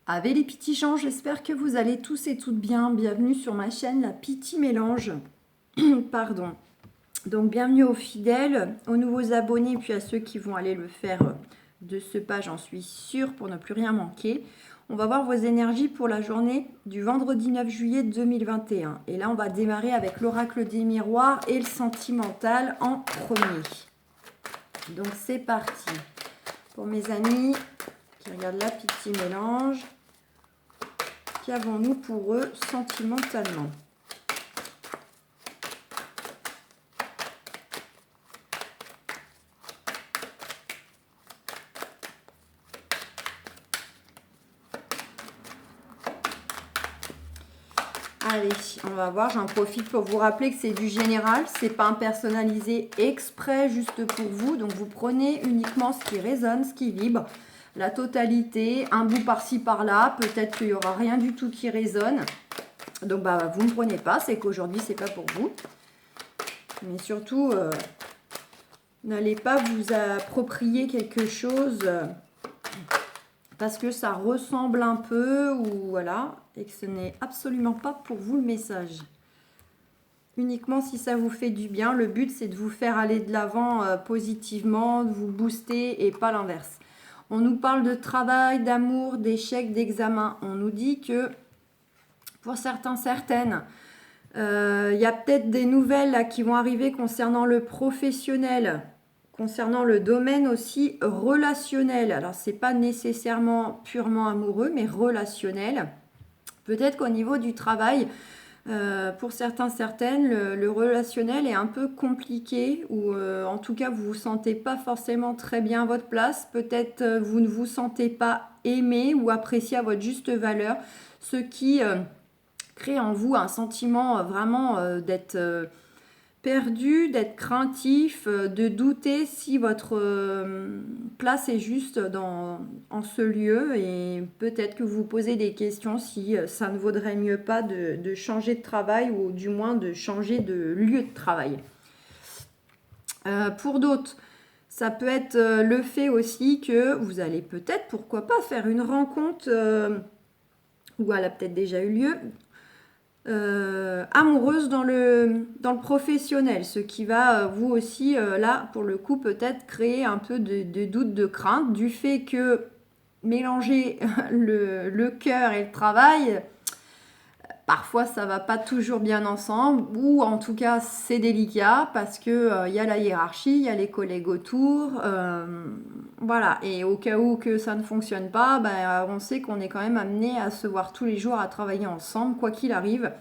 Ave les petits gens, j'espère que vous allez tous et toutes bien. Bienvenue sur ma chaîne La Piti Mélange. Pardon. Donc bienvenue aux fidèles, aux nouveaux abonnés, puis à ceux qui vont aller le faire de ce pas, j'en suis sûre, pour ne plus rien manquer. On va voir vos énergies pour la journée du vendredi 9 juillet 2021. Et là, on va démarrer avec l'oracle des miroirs et le sentimental en premier. Donc c'est parti. Pour mes amis qui regardent La Piti Mélange, qu'avons-nous pour eux sentimentalement? Allez, on va voir, j'en profite pour vous rappeler que c'est du général, c'est pas un personnalisé exprès juste pour vous, donc vous prenez uniquement ce qui résonne, ce qui vibre, la totalité, un bout par-ci par-là, peut-être qu'il n'y aura rien du tout qui résonne, donc vous ne prenez pas, c'est qu'aujourd'hui c'est pas pour vous, mais surtout n'allez pas vous approprier quelque chose parce que ça ressemble un peu ou voilà, et que ce n'est absolument pas pour vous le message. Uniquement si ça vous fait du bien, le but c'est de vous faire aller de l'avant positivement, de vous booster et pas l'inverse. On nous parle de travail, d'amour, d'échecs, d'examen. On nous dit que pour certains, certaines, il y a peut-être des nouvelles là, qui vont arriver concernant le professionnel, concernant le domaine aussi relationnel. Alors, ce n'est pas nécessairement purement amoureux, mais relationnel. Peut-être qu'au niveau du travail, pour certains, certaines, le relationnel est un peu compliqué ou en tout cas, vous ne vous sentez pas forcément très bien à votre place. Peut-être vous ne vous sentez pas aimé ou apprécié à votre juste valeur, ce qui crée en vous un sentiment vraiment d'être perdu, d'être craintif, de douter si votre place est juste en ce lieu et peut-être que vous vous posez des questions si ça ne vaudrait mieux pas de changer de travail ou du moins de changer de lieu de travail. Pour d'autres, ça peut être le fait aussi que vous allez peut-être, pourquoi pas, faire une rencontre où elle a peut-être déjà eu lieu, amoureuse dans le professionnel, ce qui va vous aussi là pour le coup peut-être créer un peu de doute, de crainte du fait que mélanger le cœur et le travail, parfois ça va pas toujours bien ensemble ou en tout cas c'est délicat parce que y a la hiérarchie, il y a les collègues autour, voilà, et au cas où que ça ne fonctionne pas, on sait qu'on est quand même amené à se voir tous les jours, à travailler ensemble, quoi qu'il arrive.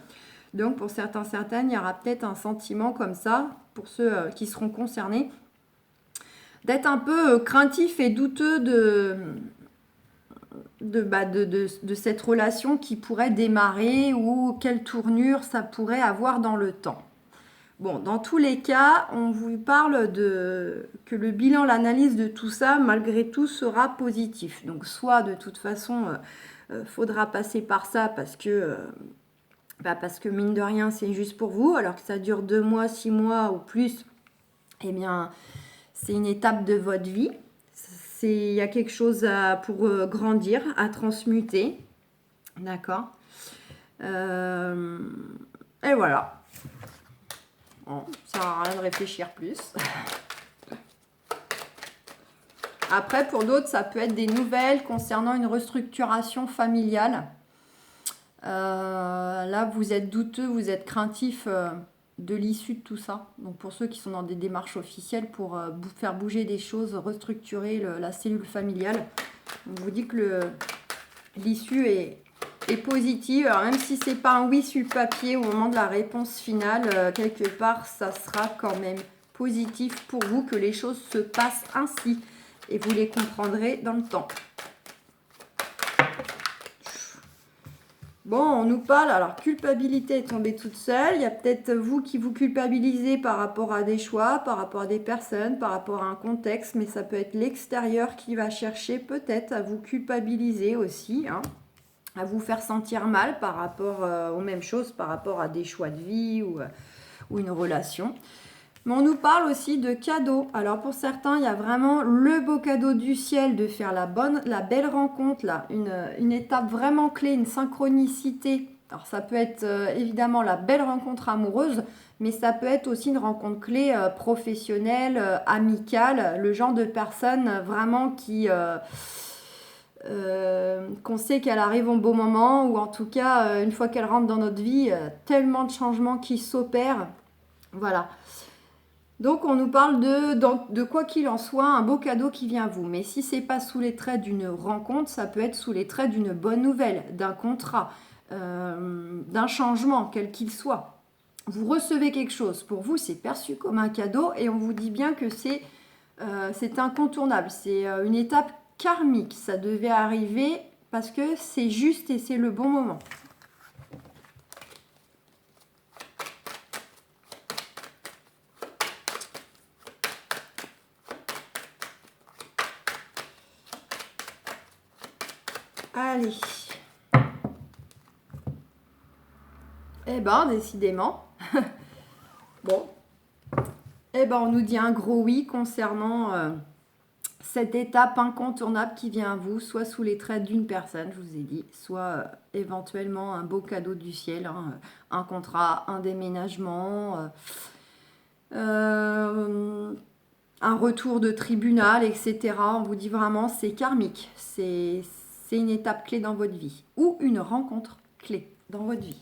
Donc pour certains, certaines, il y aura peut-être un sentiment comme ça, pour ceux qui seront concernés, d'être un peu craintif et douteux de cette relation qui pourrait démarrer ou quelle tournure ça pourrait avoir dans le temps. Bon, dans tous les cas, on vous parle que le bilan, l'analyse de tout ça, malgré tout, sera positif. Donc, soit de toute façon, faudra passer par ça parce que mine de rien, c'est juste pour vous, alors que ça dure 2 mois, 6 mois ou plus, eh bien, c'est une étape de votre vie. Il y a quelque chose pour grandir, à transmuter. D'accord. Et voilà. Bon, ça sert à rien de réfléchir plus. Après, pour d'autres, ça peut être des nouvelles concernant une restructuration familiale. Là, vous êtes douteux, vous êtes craintif de l'issue de tout ça. Donc, pour ceux qui sont dans des démarches officielles pour faire bouger des choses, restructurer la cellule familiale, on vous dit que l'issue est positive. Alors, même si c'est pas un oui sur le papier au moment de la réponse finale, quelque part, ça sera quand même positif pour vous que les choses se passent ainsi. Et vous les comprendrez dans le temps. Bon, on nous parle, alors culpabilité est tombée toute seule. Il y a peut-être vous qui vous culpabilisez par rapport à des choix, par rapport à des personnes, par rapport à un contexte, mais ça peut être l'extérieur qui va chercher peut-être à vous culpabiliser aussi, hein, à vous faire sentir mal par rapport aux mêmes choses, par rapport à des choix de vie ou une relation. Mais on nous parle aussi de cadeaux. Alors pour certains, il y a vraiment le beau cadeau du ciel de faire la belle rencontre, là, une étape vraiment clé, une synchronicité. Alors ça peut être évidemment la belle rencontre amoureuse, mais ça peut être aussi une rencontre clé professionnelle, amicale, le genre de personne vraiment qu'on sait qu'elle arrive au bon moment, ou en tout cas, une fois qu'elle rentre dans notre vie, tellement de changements qui s'opèrent. Voilà. Donc on nous parle de quoi qu'il en soit, un beau cadeau qui vient à vous. Mais si c'est pas sous les traits d'une rencontre, ça peut être sous les traits d'une bonne nouvelle, d'un contrat, d'un changement, quel qu'il soit. Vous recevez quelque chose, pour vous c'est perçu comme un cadeau et on vous dit bien que c'est incontournable, c'est une étape karmique, ça devait arriver parce que c'est juste et c'est le bon moment. Allez. Eh ben, décidément. Bon. Eh ben, on nous dit un gros oui concernant cette étape incontournable qui vient à vous, soit sous les traits d'une personne, je vous ai dit, soit éventuellement un beau cadeau du ciel, hein, un contrat, un déménagement, un retour de tribunal, etc. On vous dit vraiment, c'est karmique, c'est une étape clé dans votre vie, ou une rencontre clé dans votre vie.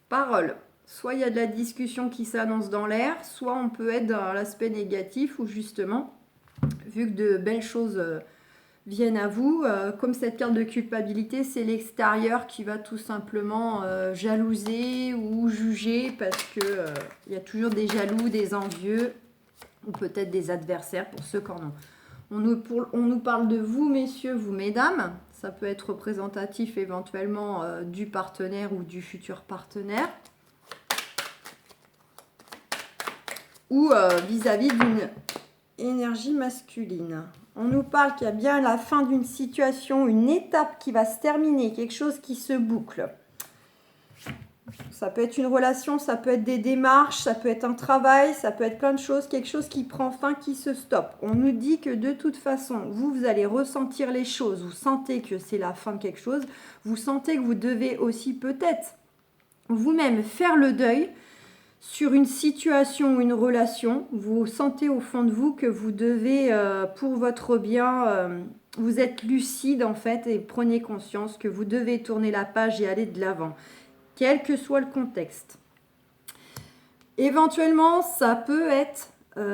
Parole. Soit il y a de la discussion qui s'annonce dans l'air, soit on peut être dans l'aspect négatif où justement, vu que de belles choses viennent à vous, comme cette carte de culpabilité, c'est l'extérieur qui va tout simplement jalouser ou juger parce que il y a toujours des jaloux, des envieux ou peut-être des adversaires pour ceux qui en ont. On nous parle de vous, messieurs, vous, mesdames. Ça peut être représentatif éventuellement du partenaire ou du futur partenaire. Ou vis-à-vis d'une énergie masculine. On nous parle qu'il y a bien la fin d'une situation, une étape qui va se terminer, quelque chose qui se boucle. Ça peut être une relation, ça peut être des démarches, ça peut être un travail, ça peut être plein de choses, quelque chose qui prend fin, qui se stoppe. On nous dit que de toute façon, vous allez ressentir les choses, vous sentez que c'est la fin de quelque chose, vous sentez que vous devez aussi peut-être vous-même faire le deuil sur une situation ou une relation. Vous sentez au fond de vous que vous devez, pour votre bien, vous êtes lucide en fait et prenez conscience que vous devez tourner la page et aller de l'avant, quel que soit le contexte. Éventuellement, ça peut être,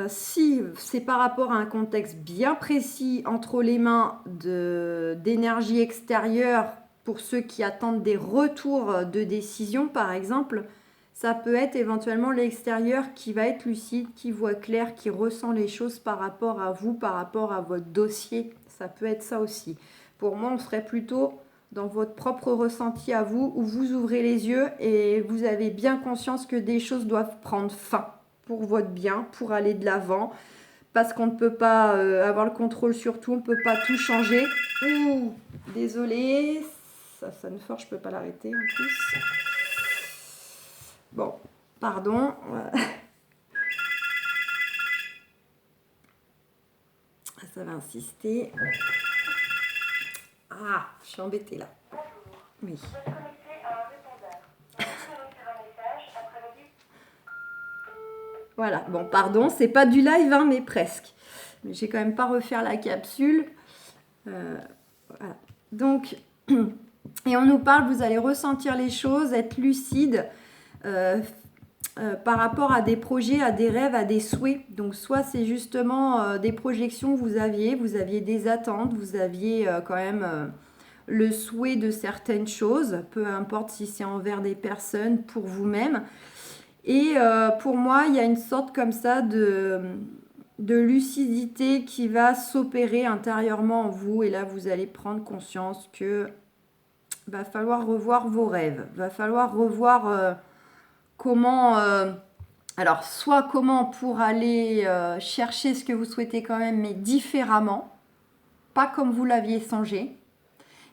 si c'est par rapport à un contexte bien précis, entre les mains d'énergie extérieure, pour ceux qui attendent des retours de décision par exemple, ça peut être éventuellement l'extérieur qui va être lucide, qui voit clair, qui ressent les choses par rapport à vous, par rapport à votre dossier. Ça peut être ça aussi. Pour moi, on serait plutôt dans votre propre ressenti à vous, où vous ouvrez les yeux et vous avez bien conscience que des choses doivent prendre fin pour votre bien, pour aller de l'avant, parce qu'on ne peut pas avoir le contrôle sur tout, on ne peut pas tout changer. Ouh, désolée, ça sonne fort, je ne peux pas l'arrêter en plus. Bon, pardon. Ça va insister. Ah, je suis embêtée là. Oui. Voilà, bon, pardon, c'est pas du live, hein, mais presque. Mais j'ai quand même pas refaire la capsule. Voilà. Donc, et on nous parle, vous allez ressentir les choses, être lucide par rapport à des projets, à des rêves, à des souhaits. Donc, soit c'est justement des projections que vous aviez des attentes, vous aviez quand même le souhait de certaines choses, peu importe si c'est envers des personnes, pour vous-même. Et pour moi, il y a une sorte comme ça de lucidité qui va s'opérer intérieurement en vous. Et là, vous allez prendre conscience que va falloir revoir vos rêves. Va falloir revoir comment... alors, soit comment pour aller chercher ce que vous souhaitez quand même, mais différemment. Pas comme vous l'aviez songé.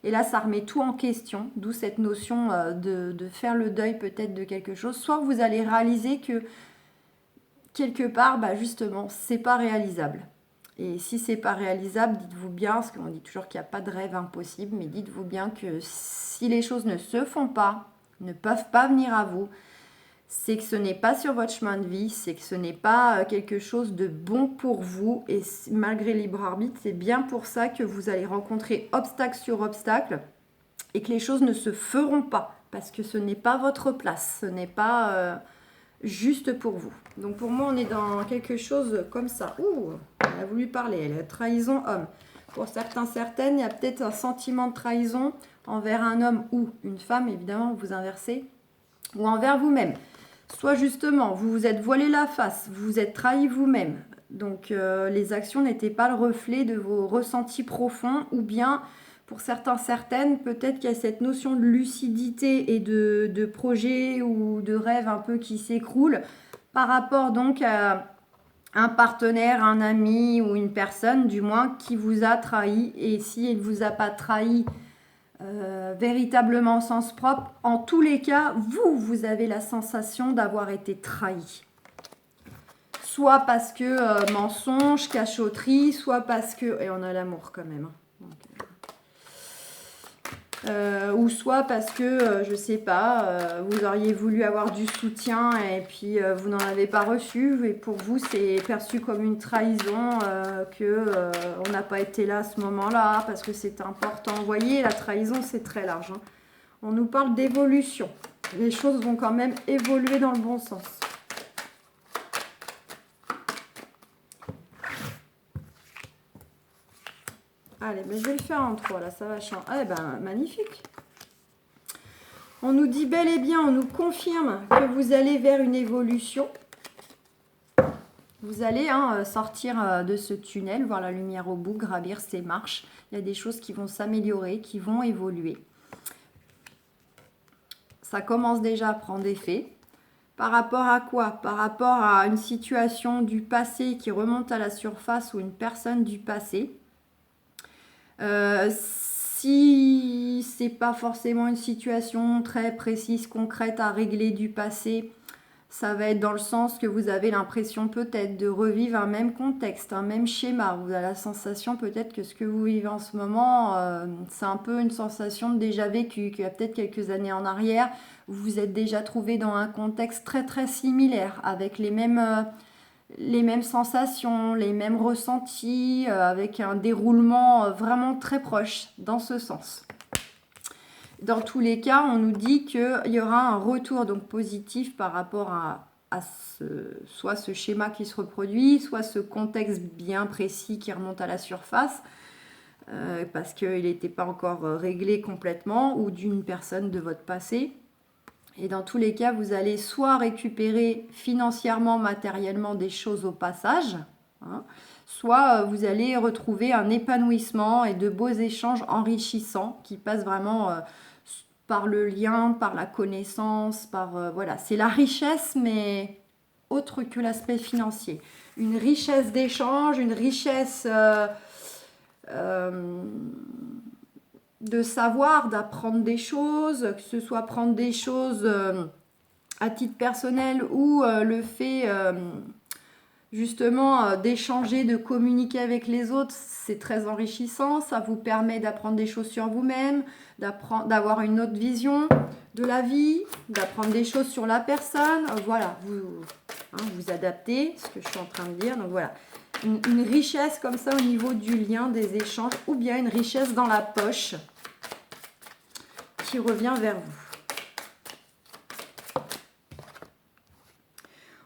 Et là, ça remet tout en question, d'où cette notion de faire le deuil peut-être de quelque chose. Soit vous allez réaliser que quelque part, bah justement, c'est pas réalisable. Et si c'est pas réalisable, dites-vous bien, parce qu'on dit toujours qu'il n'y a pas de rêve impossible, mais dites-vous bien que si les choses ne se font pas, ne peuvent pas venir à vous, c'est que ce n'est pas sur votre chemin de vie, c'est que ce n'est pas quelque chose de bon pour vous. Et malgré le libre arbitre, c'est bien pour ça que vous allez rencontrer obstacle sur obstacle et que les choses ne se feront pas, parce que ce n'est pas votre place, ce n'est pas juste pour vous. Donc pour moi, on est dans quelque chose comme ça. Ouh, elle a voulu parler, elle a trahison homme. Pour certains, certaines, il y a peut-être un sentiment de trahison envers un homme ou une femme, évidemment, vous inversez, ou envers vous-même. Soit justement, vous vous êtes voilé la face, vous vous êtes trahi vous-même. Donc les actions n'étaient pas le reflet de vos ressentis profonds, ou bien pour certains, certaines, peut-être qu'il y a cette notion de lucidité et de projet ou de rêve un peu qui s'écroule par rapport donc à un partenaire, un ami ou une personne du moins qui vous a trahi. Et s'il ne vous a pas trahi véritablement au sens propre, en tous les cas, vous avez la sensation d'avoir été trahi. Soit parce que mensonge, cachotterie, soit parce que... Et on a l'amour quand même. Donc, ou soit parce que, je sais pas, vous auriez voulu avoir du soutien et puis vous n'en avez pas reçu. Et pour vous, c'est perçu comme une trahison on n'a pas été là à ce moment-là parce que c'est important. Vous voyez, la trahison, c'est très large. Hein. On nous parle d'évolution. Les choses vont quand même évoluer dans le bon sens. Allez, mais je vais le faire en 3, là, ça va changer. Ah, ben, magnifique. On nous dit bel et bien, on nous confirme que vous allez vers une évolution. Vous allez sortir de ce tunnel, voir la lumière au bout, gravir ces marches. Il y a des choses qui vont s'améliorer, qui vont évoluer. Ça commence déjà à prendre effet. Par rapport à quoi? Par rapport à une situation du passé qui remonte à la surface ou une personne du passé. Si c'est pas forcément une situation très précise, concrète à régler du passé, ça va être dans le sens que vous avez l'impression peut-être de revivre un même contexte, un même schéma. Vous avez la sensation peut-être que ce que vous vivez en ce moment, c'est un peu une sensation de déjà vécu, qu'il y a peut-être quelques années en arrière, vous vous êtes déjà trouvé dans un contexte très très similaire, avec les mêmes sensations, les mêmes ressentis, avec un déroulement vraiment très proche dans ce sens. Dans tous les cas, on nous dit qu'il y aura un retour donc positif par rapport à soit ce schéma qui se reproduit, soit ce contexte bien précis qui remonte à la surface, parce qu'il n'était pas encore réglé complètement, ou d'une personne de votre passé. Et dans tous les cas, vous allez soit récupérer financièrement, matériellement des choses au passage, soit vous allez retrouver un épanouissement et de beaux échanges enrichissants qui passent vraiment par le lien, par la connaissance, voilà. C'est la richesse, mais autre que l'aspect financier. Une richesse d'échange, une richesse... de savoir, d'apprendre des choses, que ce soit prendre des choses à titre personnel ou le fait justement d'échanger, de communiquer avec les autres, c'est très enrichissant, ça vous permet d'apprendre des choses sur vous-même, d'avoir une autre vision de la vie, d'apprendre des choses sur la personne, voilà, vous adaptez, ce que je suis en train de dire, donc voilà. Une richesse comme ça au niveau du lien, des échanges, ou bien une richesse dans la poche qui revient vers vous.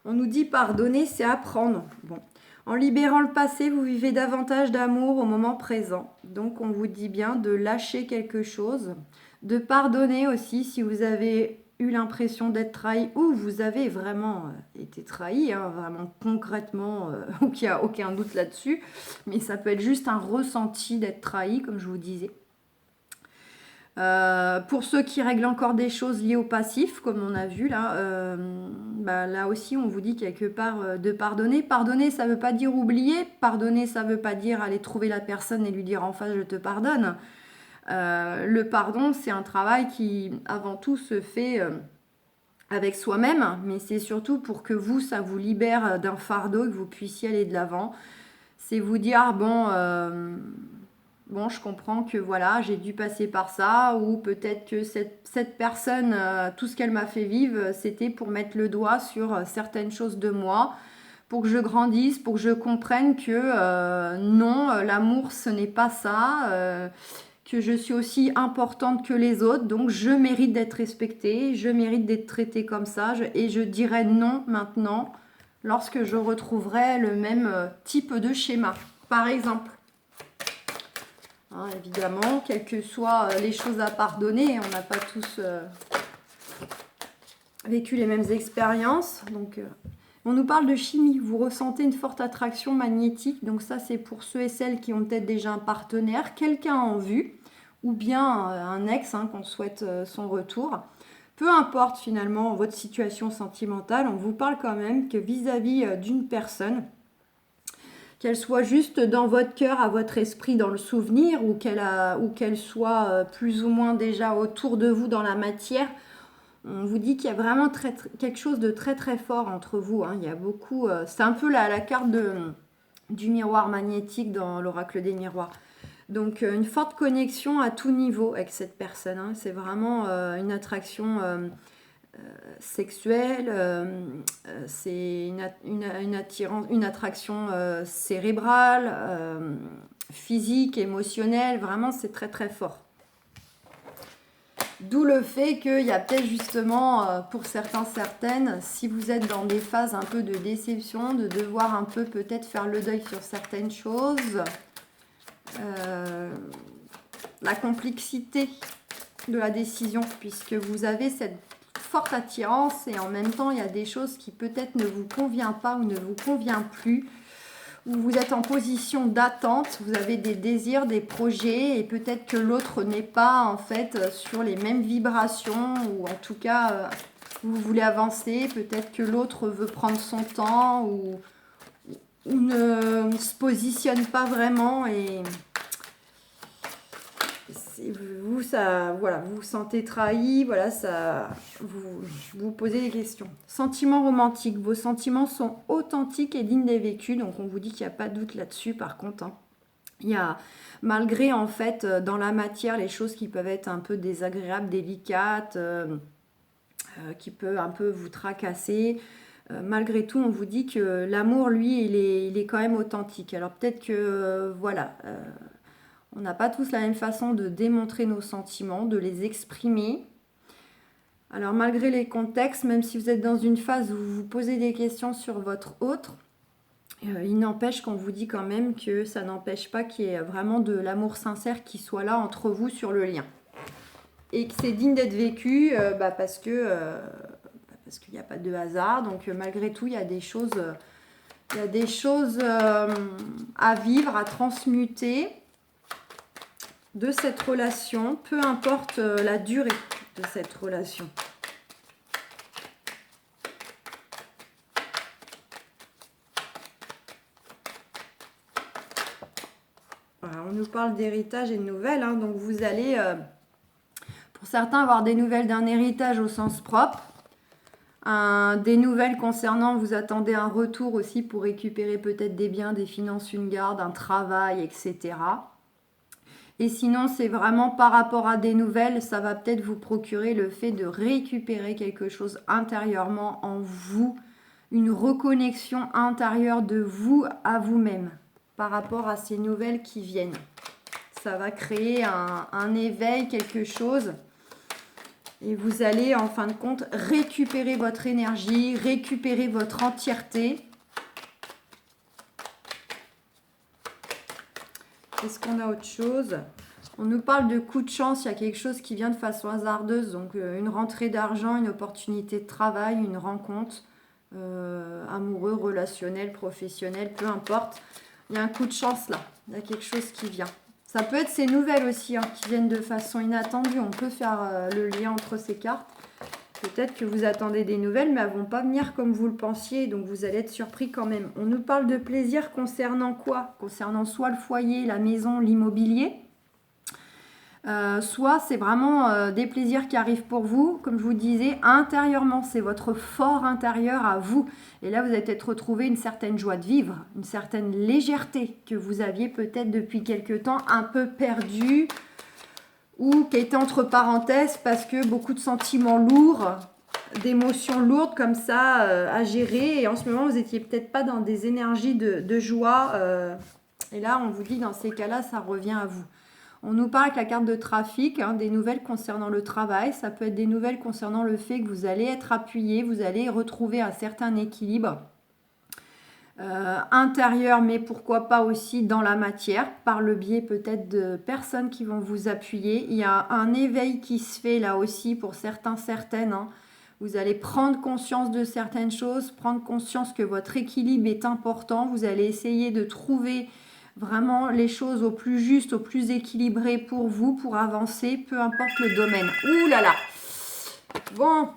On nous dit pardonner, c'est apprendre. Bon. En libérant le passé, vous vivez davantage d'amour au moment présent. Donc on vous dit bien de lâcher quelque chose, de pardonner aussi si vous avez eu l'impression d'être trahi ou vous avez vraiment été trahi, vraiment concrètement, qu'il n'y a aucun doute là-dessus. Mais ça peut être juste un ressenti d'être trahi, comme je vous disais. Pour ceux qui règlent encore des choses liées au passif, comme on a vu là, là aussi on vous dit quelque part de pardonner. Pardonner, ça ne veut pas dire oublier. Pardonner, ça ne veut pas dire aller trouver la personne et lui dire en face je te pardonne. Le pardon, c'est un travail qui, avant tout, se fait avec soi-même, mais c'est surtout pour que vous, ça vous libère d'un fardeau, que vous puissiez aller de l'avant. C'est vous dire, bon, je comprends que voilà, j'ai dû passer par ça, ou peut-être que cette personne, tout ce qu'elle m'a fait vivre, c'était pour mettre le doigt sur certaines choses de moi, pour que je grandisse, pour que je comprenne que non, l'amour, ce n'est pas ça, que je suis aussi importante que les autres, donc je mérite d'être respectée, je mérite d'être traitée comme ça, et je dirai non maintenant lorsque je retrouverai le même type de schéma, par exemple. Hein, évidemment, quelles que soient les choses à pardonner, on n'a pas tous vécu les mêmes expériences. Donc, on nous parle de chimie. Vous ressentez une forte attraction magnétique. Donc ça, c'est pour ceux et celles qui ont peut-être déjà un partenaire, quelqu'un en vue, ou bien un ex qu'on souhaite son retour. Peu importe finalement votre situation sentimentale, on vous parle quand même que vis-à-vis d'une personne, qu'elle soit juste dans votre cœur, à votre esprit, dans le souvenir, ou qu'elle soit plus ou moins déjà autour de vous dans la matière, on vous dit qu'il y a vraiment quelque chose de très très fort entre vous. Il y a beaucoup, c'est un peu la carte du miroir magnétique dans l'oracle des miroirs. Donc une forte connexion à tout niveau avec cette personne. C'est vraiment une attraction sexuelle, c'est une attraction cérébrale, physique, émotionnelle, vraiment c'est très très fort. D'où le fait qu'il y a peut-être justement, pour certains, certaines, si vous êtes dans des phases un peu de déception, de devoir un peu peut-être faire le deuil sur certaines choses, la complexité de la décision, puisque vous avez cette forte attirance et en même temps il y a des choses qui peut-être ne vous conviennent pas ou ne vous conviennent plus, où vous êtes en position d'attente, vous avez des désirs, des projets et peut-être que l'autre n'est pas en fait sur les mêmes vibrations, ou en tout cas vous voulez avancer, peut-être que l'autre veut prendre son temps ou ne se positionne pas vraiment, et vous, ça, voilà, vous vous sentez trahi, voilà, ça, vous posez des questions. Sentiments romantiques, vos sentiments sont authentiques et dignes des vécus, donc on vous dit qu'il n'y a pas de doute là-dessus. Par contre, il y a, malgré en fait dans la matière les choses qui peuvent être un peu désagréables, délicates, qui peuvent un peu vous tracasser, malgré tout on vous dit que l'amour, lui, il est quand même authentique. Alors peut-être que voilà, on n'a pas tous la même façon de démontrer nos sentiments, de les exprimer. Alors malgré les contextes, même si vous êtes dans une phase où vous vous posez des questions sur votre autre, il n'empêche qu'on vous dit quand même que ça n'empêche pas qu'il y ait vraiment de l'amour sincère qui soit là entre vous sur le lien. Et que c'est digne d'être vécu parce qu'il n'y a pas de hasard. Donc malgré tout, il y a des choses, à vivre, à transmuter de cette relation, peu importe la durée de cette relation. Voilà, on nous parle d'héritage et de nouvelles, donc vous allez, pour certains, avoir des nouvelles d'un héritage au sens propre, des nouvelles concernant, vous attendez un retour aussi pour récupérer peut-être des biens, des finances, une garde, un travail, etc. Et sinon, c'est vraiment par rapport à des nouvelles, ça va peut-être vous procurer le fait de récupérer quelque chose intérieurement en vous, une reconnexion intérieure de vous à vous-même par rapport à ces nouvelles qui viennent. Ça va créer un éveil, quelque chose. Et vous allez, en fin de compte, récupérer votre énergie, récupérer votre entièreté. Est-ce qu'on a autre chose? On nous parle de coup de chance, il y a quelque chose qui vient de façon hasardeuse, donc une rentrée d'argent, une opportunité de travail, une rencontre, amoureux, relationnel, professionnel, peu importe. Il y a un coup de chance là, il y a quelque chose qui vient. Ça peut être ces nouvelles aussi qui viennent de façon inattendue, on peut faire le lien entre ces cartes. Peut-être que vous attendez des nouvelles, mais elles ne vont pas venir comme vous le pensiez, donc vous allez être surpris quand même. On nous parle de plaisir concernant quoi? Concernant soit le foyer, la maison, l'immobilier. soit c'est vraiment des plaisirs qui arrivent pour vous, comme je vous disais, intérieurement, c'est votre fort intérieur à vous. Et là, vous allez peut-être retrouver une certaine joie de vivre, une certaine légèreté que vous aviez peut-être depuis quelque temps un peu perdue ou qui était entre parenthèses parce que beaucoup de sentiments lourds, d'émotions lourdes comme ça à gérer. Et en ce moment, vous n'étiez peut-être pas dans des énergies de joie. Et là, on vous dit, dans ces cas-là, ça revient à vous. On nous parle avec la carte de trafic, hein, des nouvelles concernant le travail. Ça peut être des nouvelles concernant le fait que vous allez être appuyé, vous allez retrouver un certain équilibre intérieur, mais pourquoi pas aussi dans la matière, par le biais peut-être de personnes qui vont vous appuyer. Il y a un éveil qui se fait là aussi pour certains, certaines. Hein. Vous allez prendre conscience de certaines choses, prendre conscience que votre équilibre est important. Vous allez essayer de trouver vraiment les choses au plus juste, au plus équilibré pour vous, pour avancer, peu importe le domaine. Ouh là là. Bon,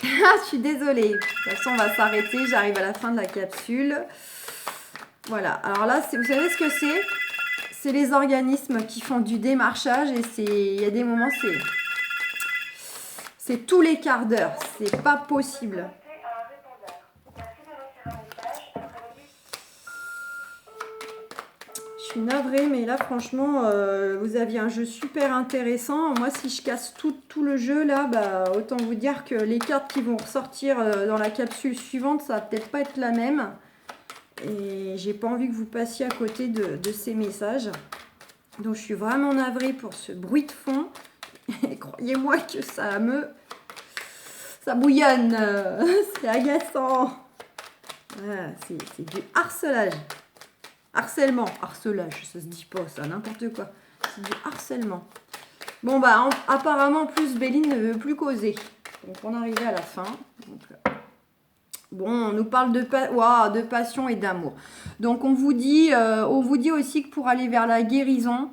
je suis désolée. De toute façon, on va s'arrêter. J'arrive à la fin de la capsule. Voilà. Alors là, vous savez ce que c'est? C'est les organismes qui font du démarchage et il y a des moments, c'est tous les quarts d'heure. C'est pas possible. Je suis navrée, mais là, franchement, vous aviez un jeu super intéressant. Moi, si je casse tout le jeu, là, bah, autant vous dire que les cartes qui vont ressortir dans la capsule suivante, ça va peut-être pas être la même. Et j'ai pas envie que vous passiez à côté de ces messages. Donc, je suis vraiment navrée pour ce bruit de fond. Et croyez-moi que ça bouillonne. C'est agaçant. Voilà, c'est du harcelage. Harcelage, ça se dit pas ça, n'importe quoi. C'est du harcèlement. Bon bah apparemment plus Béline ne veut plus causer. Donc on est arrivé à la fin. Donc, bon, on nous parle de passion et d'amour. Donc on vous dit aussi que pour aller vers la guérison,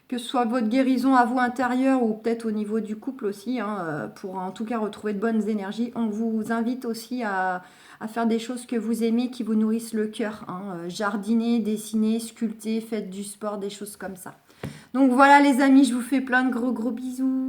que ce soit votre guérison à vous intérieure ou peut-être au niveau du couple aussi, hein, pour en tout cas retrouver de bonnes énergies, on vous invite aussi à faire des choses que vous aimez, qui vous nourrissent le cœur. Hein. Jardiner, dessiner, sculpter, faites du sport, des choses comme ça. Donc voilà les amis, je vous fais plein de gros bisous.